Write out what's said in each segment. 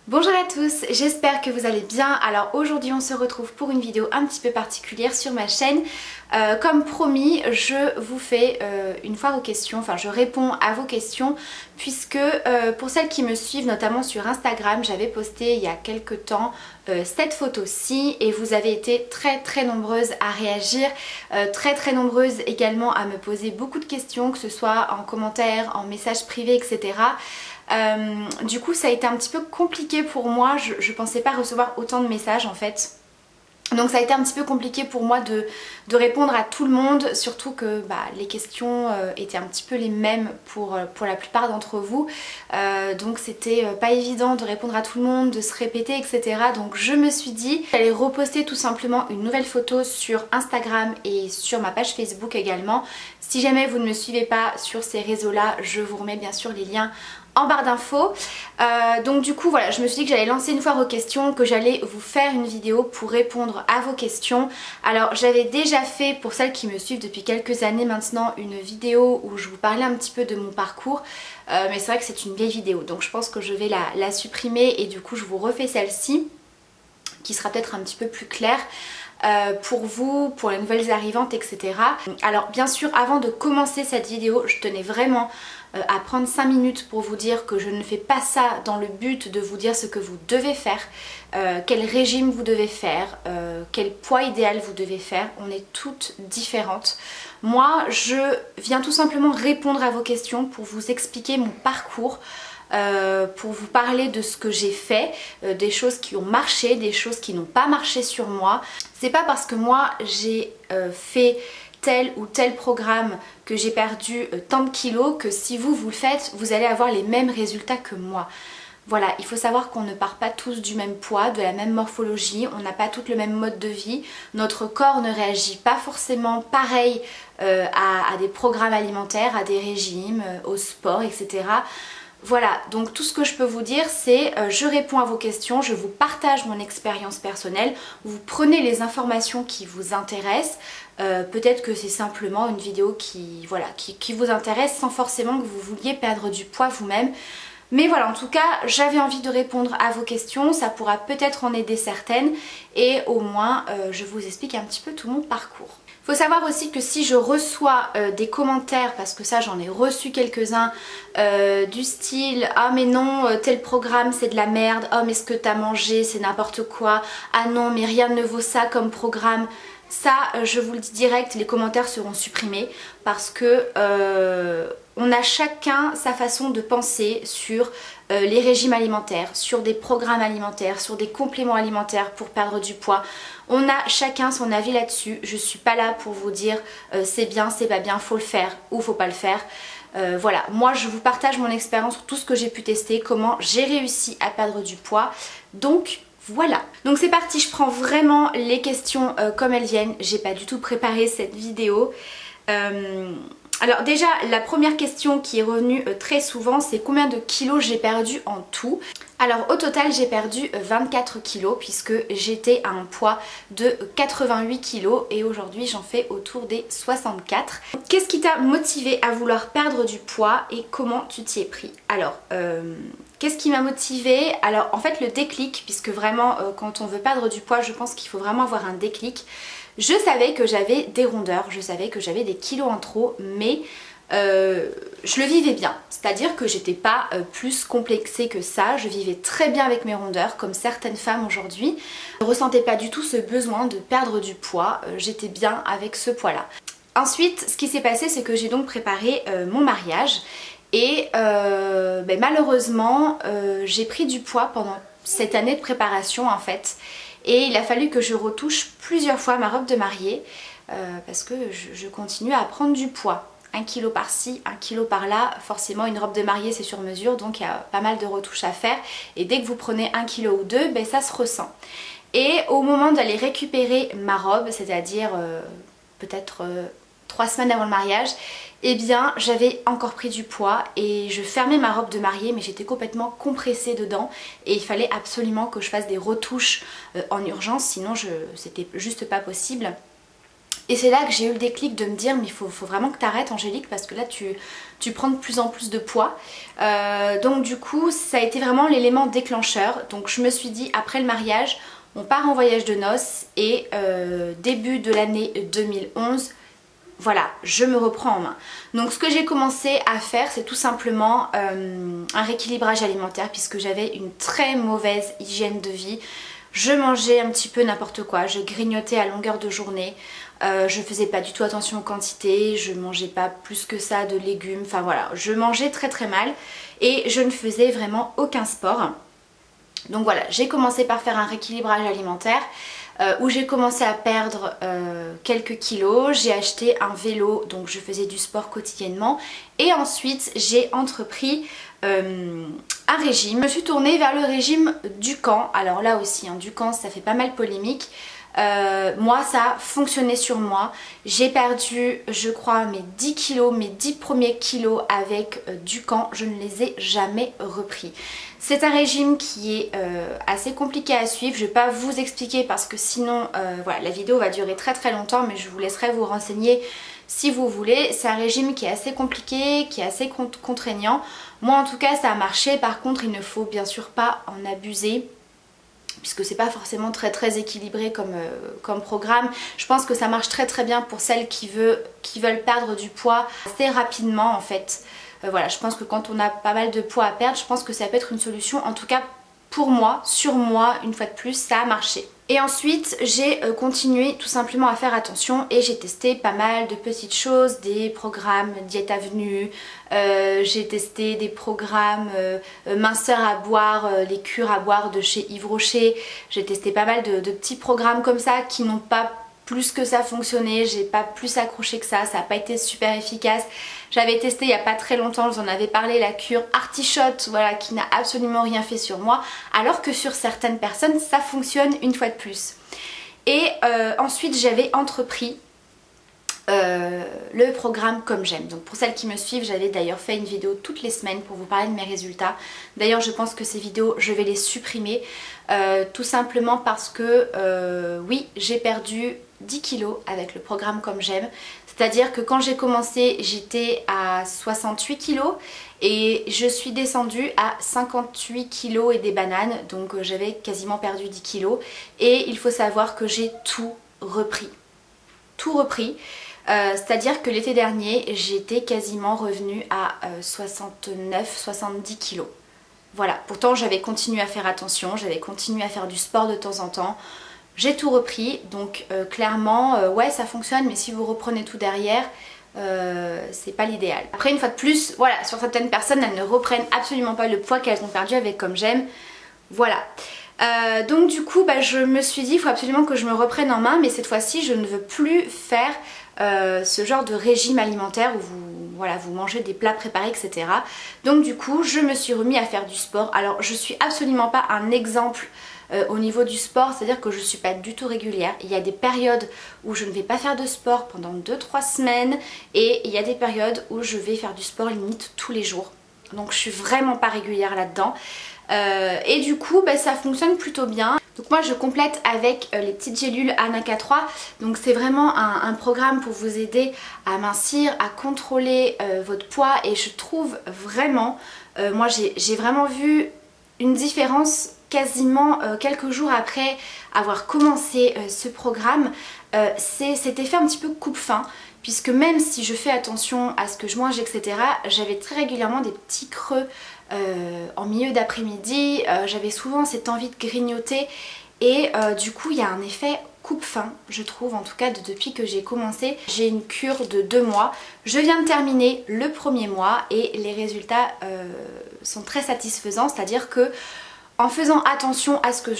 Bonjour à tous, j'espère que vous allez bien. Alors aujourd'hui on se retrouve pour une vidéo un petit peu particulière sur ma chaîne. Comme promis, je vous fais une fois vos questions, enfin je réponds à vos questions puisque pour celles qui me suivent notamment sur Instagram, j'avais posté il y a quelques temps cette photo-ci et vous avez été très nombreuses à réagir, très nombreuses également à me poser beaucoup de questions, que ce soit en commentaire, en message privé, etc. Du coup ça a été un petit peu compliqué pour moi, je pensais pas recevoir autant de messages en fait. Donc ça a été un petit peu compliqué pour moi de répondre à tout le monde, surtout que les questions étaient un petit peu les mêmes pour la plupart d'entre vous. Donc c'était pas évident de répondre à tout le monde, de se répéter, etc. Donc je me suis dit j'allais reposter tout simplement une nouvelle photo sur Instagram et sur ma page Facebook également. Si jamais vous ne me suivez pas sur ces réseaux-là, je vous remets bien sûr les liens en barre d'infos. Donc du coup voilà, je me suis dit que j'allais lancer une fois vos questions, que j'allais vous faire une vidéo pour répondre à vos questions. Alors j'avais déjà fait, pour celles qui me suivent depuis quelques années maintenant, une vidéo où je vous parlais un petit peu de mon parcours. Mais c'est vrai que c'est une vieille vidéo, donc je pense que je vais la supprimer et du coup je vous refais celle-ci qui sera peut-être un petit peu plus claire. Pour vous, pour les nouvelles arrivantes, etc. Alors bien sûr, avant de commencer cette vidéo, je tenais vraiment à prendre 5 minutes pour vous dire que je ne fais pas ça dans le but de vous dire ce que vous devez faire, quel régime vous devez faire, quel poids idéal vous devez faire. On est toutes différentes. Moi, je viens tout simplement répondre à vos questions pour vous expliquer mon parcours, pour vous parler de ce que j'ai fait, des choses qui ont marché, des choses qui n'ont pas marché sur moi. C'est pas parce que moi j'ai fait tel ou tel programme que j'ai perdu tant de kilos que si vous le faites, vous allez avoir les mêmes résultats que moi. Voilà, il faut savoir qu'on ne part pas tous du même poids, de la même morphologie, on n'a pas tous le même mode de vie, notre corps ne réagit pas forcément pareil à des programmes alimentaires, à des régimes, au sport, etc. Voilà, donc tout ce que je peux vous dire c'est je réponds à vos questions, je vous partage mon expérience personnelle, vous prenez les informations qui vous intéressent, peut-être que c'est simplement une vidéo qui vous intéresse sans forcément que vous vouliez perdre du poids vous-même. Mais voilà, en tout cas, j'avais envie de répondre à vos questions, ça pourra peut-être en aider certaines et au moins je vous explique un petit peu tout mon parcours. Faut savoir aussi que si je reçois des commentaires, parce que ça j'en ai reçu quelques-uns, du style « Ah mais non, tel programme c'est de la merde, oh mais ce que t'as mangé c'est n'importe quoi, ah non mais rien ne vaut ça comme programme », ça je vous le dis direct, les commentaires seront supprimés parce que on a chacun sa façon de penser sur les régimes alimentaires, sur des programmes alimentaires, sur des compléments alimentaires pour perdre du poids. On a chacun son avis là-dessus. Je suis pas là pour vous dire c'est bien, c'est pas bien, faut le faire ou faut pas le faire. Voilà, moi je vous partage mon expérience sur tout ce que j'ai pu tester, comment j'ai réussi à perdre du poids. Donc voilà, donc c'est parti, je prends vraiment les questions comme elles viennent. J'ai pas du tout préparé cette vidéo. Alors déjà, la première question qui est revenue très souvent, c'est combien de kilos j'ai perdu en tout. Alors au total, j'ai perdu 24 kilos puisque j'étais à un poids de 88 kilos et aujourd'hui j'en fais autour des 64. Qu'est-ce qui t'a motivé à vouloir perdre du poids et comment tu t'y es pris? Alors, qu'est-ce qui m'a motivée? Alors en fait le déclic, puisque vraiment quand on veut perdre du poids, je pense qu'il faut vraiment avoir un déclic. Je savais que j'avais des rondeurs, je savais que j'avais des kilos en trop, mais je le vivais bien. C'est-à-dire que j'étais pas plus complexée que ça, je vivais très bien avec mes rondeurs, comme certaines femmes aujourd'hui. Je ne ressentais pas du tout ce besoin de perdre du poids, j'étais bien avec ce poids-là. Ensuite, ce qui s'est passé, c'est que j'ai donc préparé mon mariage et malheureusement, j'ai pris du poids pendant cette année de préparation en fait. Et il a fallu que je retouche plusieurs fois ma robe de mariée parce que je continue à prendre du poids. 1 kilo par-ci, 1 kilo par-là, forcément une robe de mariée c'est sur mesure donc il y a pas mal de retouches à faire et dès que vous prenez 1 kilo ou 2, ça se ressent. Et au moment d'aller récupérer ma robe, c'est-à-dire peut-être 3 semaines avant le mariage, eh bien j'avais encore pris du poids et je fermais ma robe de mariée mais j'étais complètement compressée dedans et il fallait absolument que je fasse des retouches en urgence, sinon c'était juste pas possible. Et c'est là que j'ai eu le déclic de me dire mais il faut vraiment que tu arrêtes Angélique, parce que là tu prends de plus en plus de poids. Donc du coup ça a été vraiment l'élément déclencheur. Donc je me suis dit après le mariage on part en voyage de noces et début de l'année 2011, voilà, je me reprends en main. Donc ce que j'ai commencé à faire, c'est tout simplement un rééquilibrage alimentaire, puisque j'avais une très mauvaise hygiène de vie. Je mangeais un petit peu n'importe quoi, je grignotais à longueur de journée, je faisais pas du tout attention aux quantités, je mangeais pas plus que ça de légumes, enfin voilà, je mangeais très très mal et je ne faisais vraiment aucun sport. Donc voilà, j'ai commencé par faire un rééquilibrage alimentaire où j'ai commencé à perdre quelques kilos. J'ai acheté un vélo, donc je faisais du sport quotidiennement. Et ensuite, j'ai entrepris un régime. Je me suis tournée vers le régime Dukan. Alors là aussi, hein, Dukan, ça fait pas mal polémique. Moi ça a fonctionné sur moi, j'ai perdu je crois mes 10 kilos, mes 10 premiers kilos avec Dukan, je ne les ai jamais repris. C'est un régime qui est assez compliqué à suivre, je ne vais pas vous expliquer parce que sinon voilà, la vidéo va durer très très longtemps, mais je vous laisserai vous renseigner si vous voulez. C'est un régime qui est assez compliqué, qui est assez contraignant. Moi en tout cas ça a marché, par contre il ne faut bien sûr pas en abuser, puisque c'est pas forcément très équilibré comme programme. Je pense que ça marche très bien pour celles qui veulent perdre du poids assez rapidement en fait. Voilà, je pense que quand on a pas mal de poids à perdre, je pense que ça peut être une solution. En tout cas pour moi, sur moi, une fois de plus, ça a marché. Et ensuite j'ai continué tout simplement à faire attention et j'ai testé pas mal de petites choses, des programmes Diète Avenue, j'ai testé des programmes minceur à boire, les cures à boire de chez Yves Rocher. J'ai testé pas mal de petits programmes comme ça qui n'ont pas plus que ça fonctionné, j'ai pas plus accroché que ça n'a pas été super efficace. J'avais testé il n'y a pas très longtemps, je vous en avais parlé, la cure Artichotte, voilà, qui n'a absolument rien fait sur moi, alors que sur certaines personnes ça fonctionne une fois de plus. Et ensuite j'avais entrepris le programme Comme J'aime. Donc pour celles qui me suivent, j'avais d'ailleurs fait une vidéo toutes les semaines pour vous parler de mes résultats. D'ailleurs je pense que ces vidéos je vais les supprimer tout simplement parce que oui, j'ai perdu 10 kilos avec le programme Comme J'aime. C'est-à-dire que quand j'ai commencé j'étais à 68 kilos et je suis descendue à 58 kilos et des bananes, donc j'avais quasiment perdu 10 kilos et il faut savoir que j'ai tout repris. Tout repris. C'est-à-dire que l'été dernier j'étais quasiment revenue à 69-70 kilos. Voilà, pourtant j'avais continué à faire attention, j'avais continué à faire du sport de temps en temps, j'ai tout repris, donc clairement ouais ça fonctionne, mais si vous reprenez tout derrière c'est pas l'idéal. Après une fois de plus, voilà, sur certaines personnes elles ne reprennent absolument pas le poids qu'elles ont perdu avec Comme J'aime, voilà. Donc du coup je me suis dit il faut absolument que je me reprenne en main, mais cette fois-ci je ne veux plus faire ce genre de régime alimentaire où vous mangez des plats préparés, etc. Donc du coup je me suis remis à faire du sport. Alors je suis absolument pas un exemple au niveau du sport, c'est à dire que je suis pas du tout régulière. Il y a des périodes où je ne vais pas faire de sport pendant 2-3 semaines et il y a des périodes où je vais faire du sport limite tous les jours. Donc je suis vraiment pas régulière là-dedans. Et du coup ça fonctionne plutôt bien. Donc moi je complète avec les petites gélules Anaka3. Donc c'est vraiment un programme pour vous aider à mincir, à contrôler votre poids, et je trouve vraiment, moi j'ai vraiment vu une différence quasiment quelques jours après avoir commencé ce programme. C'est cet effet un petit peu coupe-faim, puisque même si je fais attention à ce que je mange, etc., j'avais très régulièrement des petits creux en milieu d'après-midi, j'avais souvent cette envie de grignoter et du coup il y a un effet coupe-faim, je trouve, en tout cas depuis que j'ai commencé. J'ai une cure de 2 mois, je viens de terminer le premier mois et les résultats sont très satisfaisants, c'est-à-dire que en faisant attention à ce que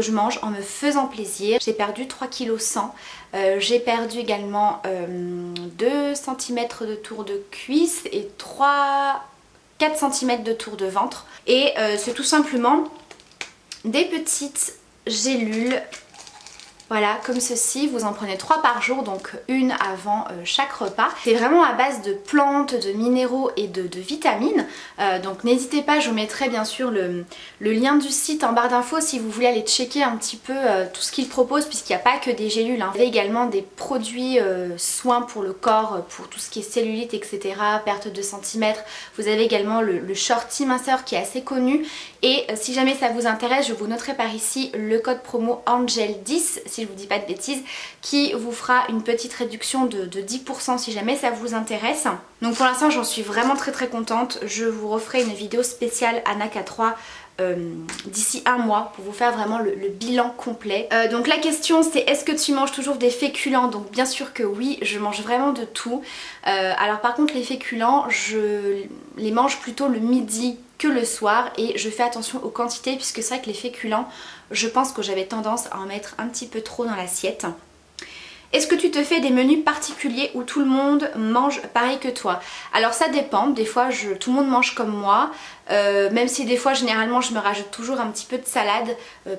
je mange, en me faisant plaisir, j'ai perdu 3,1 kg. J'ai perdu également 2 cm de tour de cuisse et 4 cm de tour de ventre. Et c'est tout simplement des petites gélules Voilà, comme ceci, vous en prenez 3 par jour, donc une avant chaque repas. C'est vraiment à base de plantes, de minéraux et de vitamines. Donc n'hésitez pas, je vous mettrai bien sûr le lien du site en barre d'infos si vous voulez aller checker un petit peu tout ce qu'ils proposent, puisqu'il n'y a pas que des gélules, hein. Vous avez également des produits soins pour le corps, pour tout ce qui est cellulite, etc., perte de centimètres. Vous avez également le shorty minceur qui est assez connu. Et si jamais ça vous intéresse, je vous noterai par ici le code promo ANGEL10, si je vous dis pas de bêtises, qui vous fera une petite réduction de 10% si jamais ça vous intéresse. Donc pour l'instant j'en suis vraiment très contente. Je vous referai une vidéo spéciale Anaca 3 d'ici un mois pour vous faire vraiment le bilan complet. Donc la question c'est, est-ce que tu manges toujours des féculents? Donc bien sûr que oui, je mange vraiment de tout. Alors par contre les féculents, je les mange plutôt le midi que le soir et je fais attention aux quantités, puisque c'est vrai que les féculents, je pense que j'avais tendance à en mettre un petit peu trop dans l'assiette. Est-ce que tu te fais des menus particuliers où tout le monde mange pareil que toi? Alors ça dépend, des fois tout le monde mange comme moi, même si des fois généralement je me rajoute toujours un petit peu de salade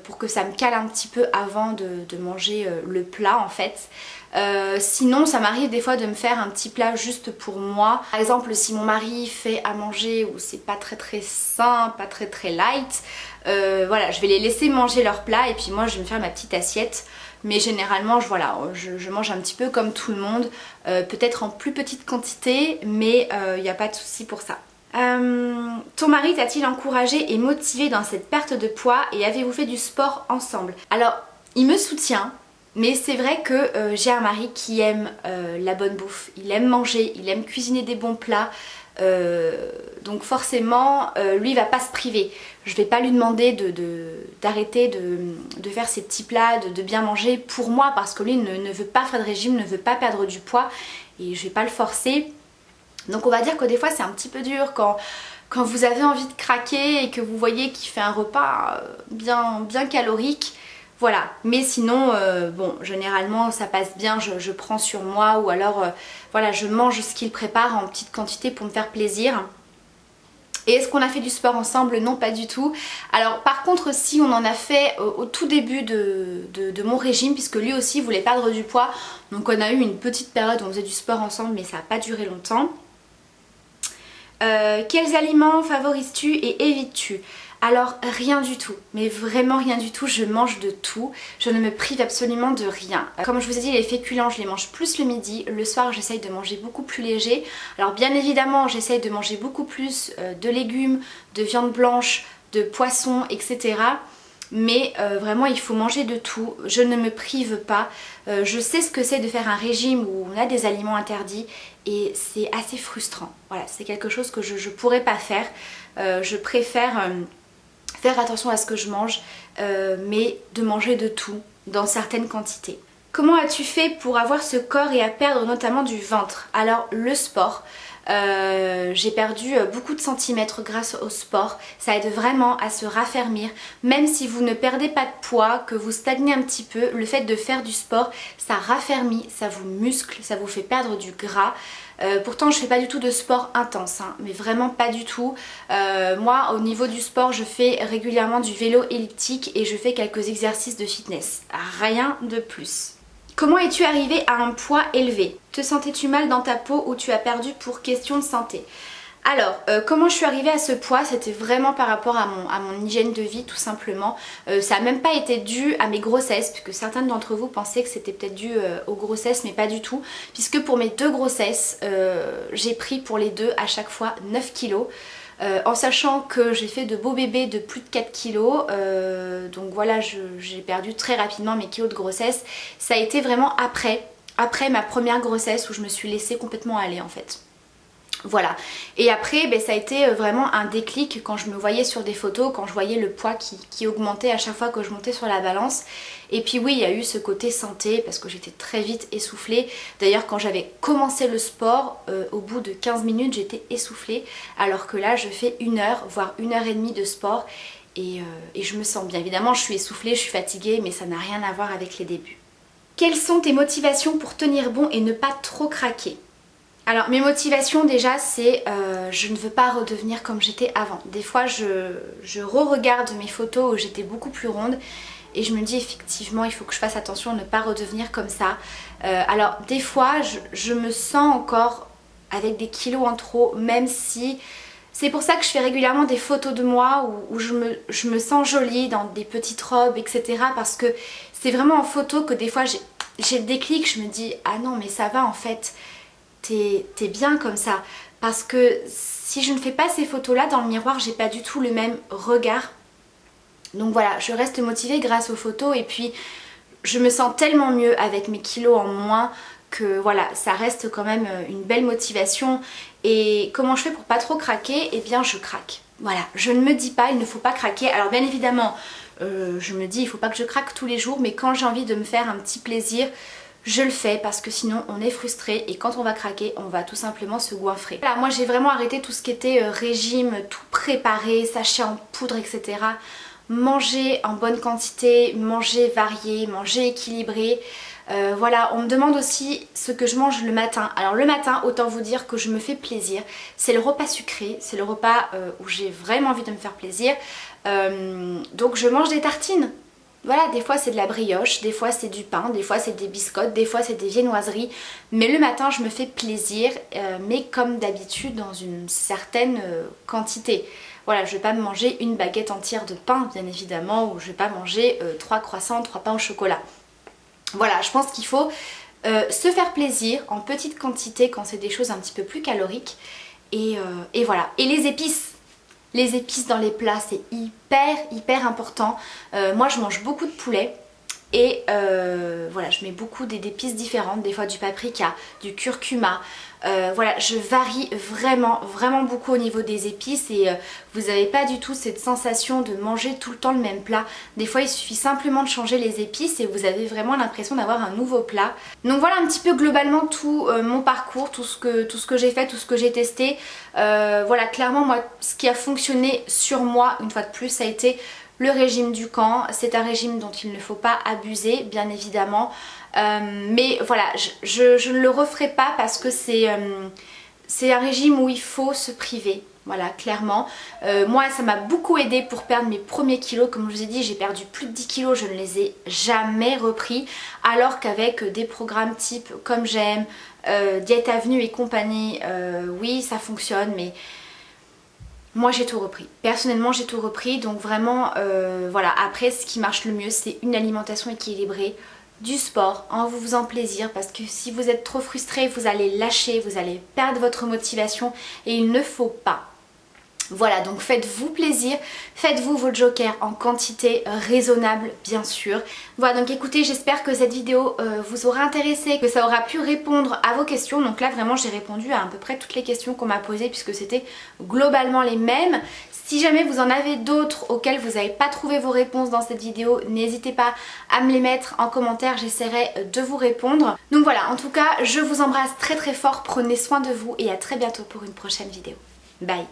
pour que ça me cale un petit peu avant de manger le plat en fait. Sinon ça m'arrive des fois de me faire un petit plat juste pour moi. Par exemple si mon mari fait à manger où c'est pas très sain, pas très light, voilà, je vais les laisser manger leur plat et puis moi je vais me faire ma petite assiette. Mais généralement je mange un petit peu comme tout le monde, peut-être en plus petite quantité, mais il n'y a pas de souci pour ça. Ton mari t'a-t-il encouragé et motivé dans cette perte de poids et avez-vous fait du sport ensemble? Alors il me soutient, mais c'est vrai que j'ai un mari qui aime la bonne bouffe, il aime manger, il aime cuisiner des bons plats. Donc forcément lui il va pas se priver. Je vais pas lui demander d'arrêter de faire ses petits plats, de bien manger pour moi, parce que lui ne veut pas faire de régime, ne veut pas perdre du poids et je vais pas le forcer. Donc on va dire que des fois c'est un petit peu dur quand vous avez envie de craquer et que vous voyez qu'il fait un repas bien calorique. Voilà, mais sinon bon, généralement ça passe bien, je prends sur moi, ou alors voilà, je mange ce qu'il prépare en petite quantité pour me faire plaisir. Et est-ce qu'on a fait du sport ensemble? Non, pas du tout. Alors par contre si, on en a fait au tout début de mon régime, puisque lui aussi voulait perdre du poids. Donc on a eu une petite période où on faisait du sport ensemble, mais ça n'a pas duré longtemps. Quels aliments favorises-tu et évites-tu? Alors rien du tout, mais vraiment rien du tout, je mange de tout, je ne me prive absolument de rien. Comme je vous ai dit, les féculents je les mange plus le midi, le soir j'essaye de manger beaucoup plus léger. Alors bien évidemment j'essaye de manger beaucoup plus de légumes, de viande blanche, de poisson, etc. Mais vraiment il faut manger de tout, je ne me prive pas. Je sais ce que c'est de faire un régime où on a des aliments interdits et c'est assez frustrant. Voilà, c'est quelque chose que je pourrais pas faire. Je préfère faire attention à ce que je mange, mais de manger de tout dans certaines quantités. Comment as-tu fait pour avoir ce corps et à perdre notamment du ventre? Alors le sport. J'ai perdu beaucoup de centimètres grâce au sport. Ça aide vraiment à se raffermir. Même si vous ne perdez pas de poids, que vous stagnez un petit peu, le fait de faire du sport, ça raffermit, ça vous muscle, ça vous fait perdre du gras. Pourtant je fais pas du tout de sport intense, hein, mais vraiment pas du tout. Moi au niveau du sport je fais régulièrement du vélo elliptique et je fais quelques exercices de fitness. Rien de plus. Comment es-tu arrivée à un poids élevé? Te sentais-tu mal dans ta peau ou tu as perdu pour question de santé? Alors, comment je suis arrivée à ce poids? C'était vraiment par rapport à mon hygiène de vie tout simplement. Ça n'a même pas été dû à mes grossesses, puisque certains d'entre vous pensaient que c'était peut-être dû aux grossesses, mais pas du tout. Puisque pour mes 2 grossesses, j'ai pris pour les 2 à chaque fois 9 kilos. En sachant que j'ai fait de beaux bébés de plus de 4 kilos, donc voilà, j'ai perdu très rapidement mes kilos de grossesse. Ça a été vraiment après ma première grossesse où je me suis laissée complètement aller en fait. Voilà, et après ça a été vraiment un déclic quand je me voyais sur des photos, quand je voyais le poids qui augmentait à chaque fois que je montais sur la balance. Et puis oui, il y a eu ce côté santé parce que j'étais très vite essoufflée. D'ailleurs quand j'avais commencé le sport, au bout de 15 minutes j'étais essoufflée, alors que là je fais 1 heure, voire 1h30 de sport et je me sens bien. Évidemment je suis essoufflée, je suis fatiguée, mais ça n'a rien à voir avec les débuts. Quelles sont tes motivations pour tenir bon et ne pas trop craquer? Alors mes motivations déjà c'est je ne veux pas redevenir comme j'étais avant. Des fois je re-regarde mes photos où j'étais beaucoup plus ronde et je me dis effectivement il faut que je fasse attention à ne pas redevenir comme ça. Alors des fois je me sens encore avec des kilos en trop, même si... C'est pour ça que je fais régulièrement des photos de moi où je me sens jolie dans des petites robes, etc. Parce que c'est vraiment en photo que des fois j'ai le déclic, je me dis ah non mais ça va en fait, t'es bien comme ça. Parce que si je ne fais pas ces photos là dans le miroir, j'ai pas du tout le même regard. Donc voilà, je reste motivée grâce aux photos et puis je me sens tellement mieux avec mes kilos en moins que voilà, ça reste quand même une belle motivation. Et comment je fais pour pas trop craquer? Eh bien je craque. Voilà, je ne me dis pas il ne faut pas craquer. Alors bien évidemment, je me dis il faut pas que je craque tous les jours, mais quand j'ai envie de me faire un petit plaisir, je le fais parce que sinon on est frustré et quand on va craquer, on va tout simplement se goinfrer. Voilà, moi j'ai vraiment arrêté tout ce qui était régime, tout préparé, sachet en poudre, etc. Manger en bonne quantité, manger varié, manger équilibré. Voilà, on me demande aussi ce que je mange le matin. Alors le matin, autant vous dire que je me fais plaisir. C'est le repas sucré, c'est le repas où j'ai vraiment envie de me faire plaisir. Donc je mange des tartines. Voilà, des fois c'est de la brioche, des fois c'est du pain, des fois c'est des biscottes, des fois c'est des viennoiseries. Mais le matin je me fais plaisir, mais comme d'habitude dans une certaine quantité. Voilà, je vais pas me manger une baguette entière de pain bien évidemment, ou je vais pas manger 3 croissants, 3 pains au chocolat. Voilà, je pense qu'il faut se faire plaisir en petite quantité quand c'est des choses un petit peu plus caloriques. Et voilà. Et les épices dans les plats, c'est hyper important. Moi je mange beaucoup de poulet et voilà, je mets beaucoup d'épices différentes, des fois du paprika, du curcuma. Voilà, je varie vraiment beaucoup au niveau des épices et vous n'avez pas du tout cette sensation de manger tout le temps le même plat. Des fois il suffit simplement de changer les épices et vous avez vraiment l'impression d'avoir un nouveau plat. Donc voilà un petit peu globalement tout mon parcours, tout ce que j'ai fait, tout ce que j'ai testé. Voilà, clairement moi ce qui a fonctionné sur moi une fois de plus ça a été le régime du camp. C'est un régime dont il ne faut pas abuser bien évidemment. Mais voilà, je ne le referai pas parce que c'est un régime où il faut se priver. Voilà, clairement. Moi, ça m'a beaucoup aidé pour perdre mes premiers kilos. Comme je vous ai dit, j'ai perdu plus de 10 kilos, je ne les ai jamais repris. Alors qu'avec des programmes type Comme J'aime, Diète Avenue et compagnie, oui, ça fonctionne, mais... Moi j'ai tout repris, personnellement j'ai tout repris, donc vraiment voilà, après ce qui marche le mieux c'est une alimentation équilibrée, du sport en vous faisant plaisir parce que si vous êtes trop frustré vous allez lâcher, vous allez perdre votre motivation et il ne faut pas. Voilà, donc faites-vous plaisir, faites-vous vos jokers en quantité raisonnable bien sûr. Voilà, donc écoutez, j'espère que cette vidéo vous aura intéressé, que ça aura pu répondre à vos questions. Donc là vraiment j'ai répondu à peu près toutes les questions qu'on m'a posées puisque c'était globalement les mêmes. Si jamais vous en avez d'autres auxquelles vous n'avez pas trouvé vos réponses dans cette vidéo, n'hésitez pas à me les mettre en commentaire, j'essaierai de vous répondre. Donc voilà, en tout cas je vous embrasse très fort, prenez soin de vous et à très bientôt pour une prochaine vidéo. Bye!